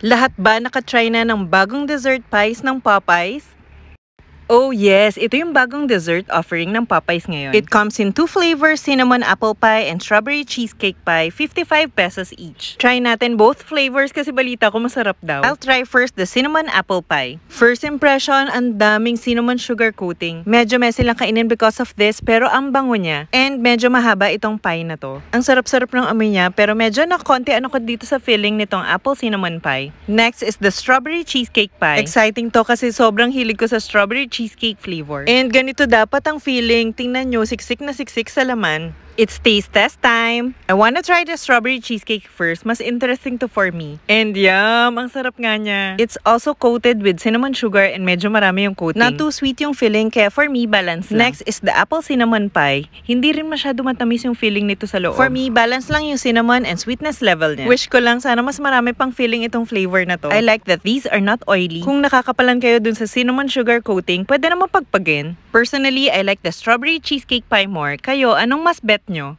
Lahat ba nakatry na ng bagong dessert pies ng Popeyes? Oh yes, ito yung bagong dessert offering ng Popeyes ngayon. It comes in 2 flavors, cinnamon apple pie and strawberry cheesecake pie, 55 pesos each. Try natin both flavors kasi balita ko masarap daw. I'll try first the cinnamon apple pie. First impression, ang daming cinnamon sugar coating. Medyo messy lang kainin because of this, pero ang bango niya. And medyo mahaba itong pie na to. Ang sarap-sarap ng amoy niya, pero medyo nakonti ko dito sa filling nitong apple cinnamon pie. Next is the strawberry cheesecake pie. Exciting to kasi sobrang hilig ko sa strawberry cheesecake flavor. And ganito dapat ang feeling. Tingnan nyo, siksik na siksik sa laman. It's taste test time! I wanna try the strawberry cheesecake first. Mas interesting to for me. And yum! Ang sarap nga niya. It's also coated with cinnamon sugar and medyo marami yung coating. Not too sweet yung filling, kaya for me, balance lang. Next is the apple cinnamon pie. Hindi rin masyado matamis yung filling nito sa loob. For me, balance lang yung cinnamon and sweetness level niya. Wish ko lang sana mas marami pang filling itong flavor na to. I like that these are not oily. Kung nakakapalan kayo dun sa cinnamon sugar coating, pwede naman pagpagin. Personally, I like the strawberry cheesecake pie more. Kayo, anong mas bet nyo?